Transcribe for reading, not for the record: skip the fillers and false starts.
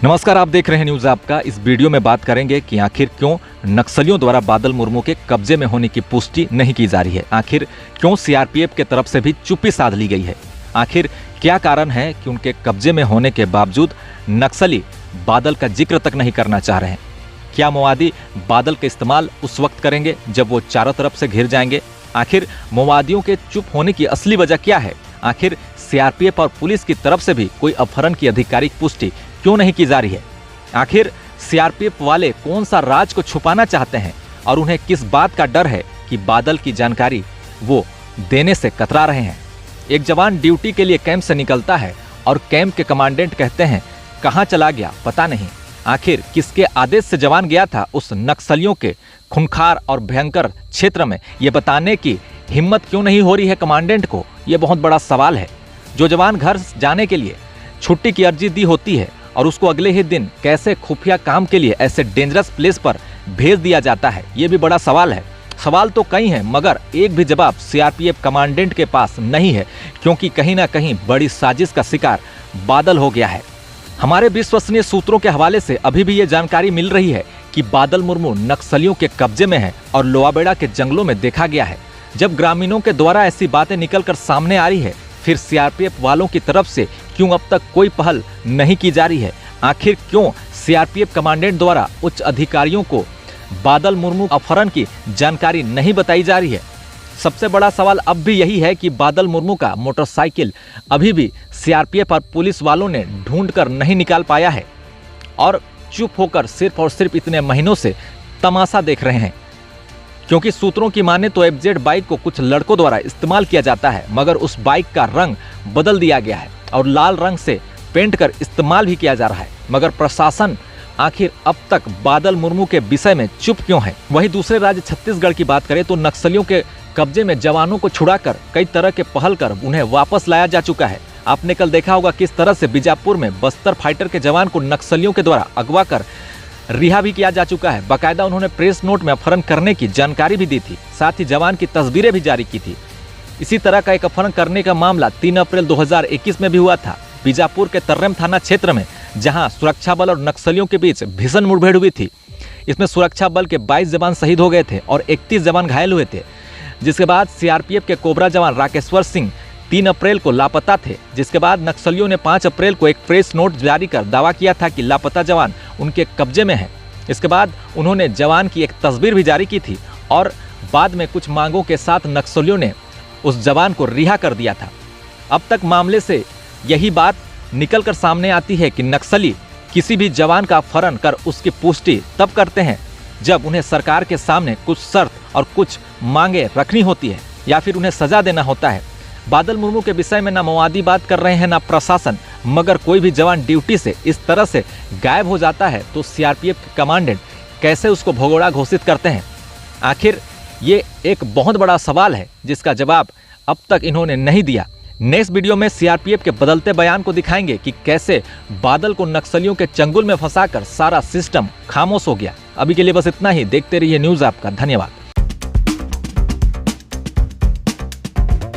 नमस्कार, आप देख रहे हैं न्यूज़ आपका। इस वीडियो में बात करेंगे कि आखिर क्यों नक्सलियों द्वारा बादल मुर्मू के कब्जे में होने की पुष्टि नहीं की जा रही है। आखिर क्यों सीआरपीएफ के तरफ से भी चुप्पी साध ली गई है। आखिर क्या कारण है कि उनके कब्जे में होने के बावजूद नक्सली बादल का जिक्र तक नहीं करना चाह रहे हैं। क्या माओवादी बादल का इस्तेमाल उस वक्त करेंगे जब वो चारों तरफ से घिर जाएंगे। आखिर माओवादियों के चुप होने की असली वजह क्या है। आखिर सीआरपीएफ और पुलिस की तरफ से भी कोई अपहरण की आधिकारिक पुष्टि क्यों नहीं की जा रही है। आखिर सीआरपीएफ वाले कौन सा राज को छुपाना चाहते हैं और उन्हें किस बात का डर है कि बादल की जानकारी वो देने से कतरा रहे हैं। एक जवान ड्यूटी के लिए कैंप से निकलता है और कैंप के कमांडेंट कहते हैं कहां चला गया पता नहीं। आखिर किसके आदेश से जवान गया था उस नक्सलियों के खूंखार और भयंकर क्षेत्र में, ये बताने की हिम्मत क्यों नहीं हो रही है कमांडेंट को। ये बहुत बड़ा सवाल है। जो जवान घर जाने के लिए छुट्टी की अर्जी दी होती है और उसको अगले ही दिन कैसे खुफिया काम के लिए ऐसे डेंजरस प्लेस पर भेज दिया जाता है, ये भी बड़ा सवाल है। सवाल तो कई हैं मगर एक भी जवाब सीआरपीएफ कमांडेंट के पास नहीं है, क्योंकि कहीं ना कहीं बड़ी साजिश का शिकार बादल हो गया है। हमारे विश्वसनीय सूत्रों के हवाले से अभी भी ये जानकारी मिल रही है कि बादल मुर्मू नक्सलियों के कब्जे में है और लोहाबेड़ा के जंगलों में देखा गया है। जब ग्रामीणों के द्वारा ऐसी बातें निकलकर सामने आ रही है, फिर सीआरपीएफ वालों की तरफ से क्यों अब तक कोई पहल नहीं की जा रही है। आखिर क्यों सीआरपीएफ कमांडेंट द्वारा उच्च अधिकारियों को बादल मुर्मू अपहरण की जानकारी नहीं बताई जा रही है। सबसे बड़ा सवाल अब भी यही है कि बादल मुर्मू का मोटरसाइकिल अभी भी सीआरपीएफ और पुलिस वालों ने ढूंढकर नहीं निकाल पाया है और चुप होकर सिर्फ और सिर्फ इतने महीनों से तमाशा देख रहे हैं। क्योंकि सूत्रों की माने तो एफजेड बाइक को कुछ लड़कों द्वारा इस्तेमाल किया जाता है, मगर उस बाइक का रंग बदल दिया गया है और लाल रंग से पेंट कर इस्तेमाल भी किया जा रहा है। मगर प्रशासन आखिर अब तक बादल मुर्मू के विषय में चुप क्यों है। वहीं दूसरे राज्य छत्तीसगढ़ की बात करें तो नक्सलियों के कब्जे में जवानों को छुड़ाकर कई तरह के पहल कर उन्हें वापस लाया जा चुका है। आपने कल देखा होगा किस तरह से बीजापुर में बस्तर फाइटर के जवान को नक्सलियों के द्वारा अगवा कर रिहा भी किया जा चुका है। बाकायदा उन्होंने प्रेस नोट में अपहरण करने की जानकारी भी दी थी, साथ ही जवान की तस्वीरें भी जारी की थी। इसी तरह का एक अपहरण करने का मामला 3 अप्रैल 2021 में भी हुआ था बीजापुर के तर्रेम थाना क्षेत्र में, जहां सुरक्षा बल और नक्सलियों के बीच भीषण मुठभेड़ हुई थी। इसमें सुरक्षा बल के 22 जवान शहीद हो गए थे और 31 जवान घायल हुए थे। जिसके बाद सीआरपीएफ के कोबरा जवान राकेश्वर सिंह 3 अप्रैल को लापता थे। जिसके बाद नक्सलियों ने 5 अप्रैल को एक प्रेस नोट जारी कर दावा किया था कि लापता जवान उनके कब्जे में है। इसके बाद उन्होंने जवान की एक तस्वीर भी जारी की थी और बाद में कुछ मांगों के साथ नक्सलियों ने उस जवान को रिहा कर दिया था। अब तक मामले से यही बात निकल कर सामने आती है कि नक्सली किसी भी जवान का अपहरण कर उसकी पुष्टि तब करते हैं जब उन्हें सरकार के सामने कुछ शर्त और कुछ मांगे रखनी होती है या फिर उन्हें सजा देना होता है। बादल मुर्मू के विषय में ना माओवादी बात कर रहे हैं ना प्रशासन, मगर कोई भी जवान ड्यूटी से इस तरह से गायब हो जाता है तो सीआरपीएफ के कमांडेंट कैसे उसको भगोड़ा घोषित करते हैं। आखिर ये एक बहुत बड़ा सवाल है जिसका जवाब अब तक इन्होंने नहीं दिया। नेक्स्ट वीडियो में सीआरपीएफ के बदलते बयान को दिखाएंगे कि कैसे बादल को नक्सलियों के चंगुल में फंसाकर सारा सिस्टम खामोश हो गया। अभी के लिए बस इतना ही। देखते रहिए न्यूज़ आपका। धन्यवाद।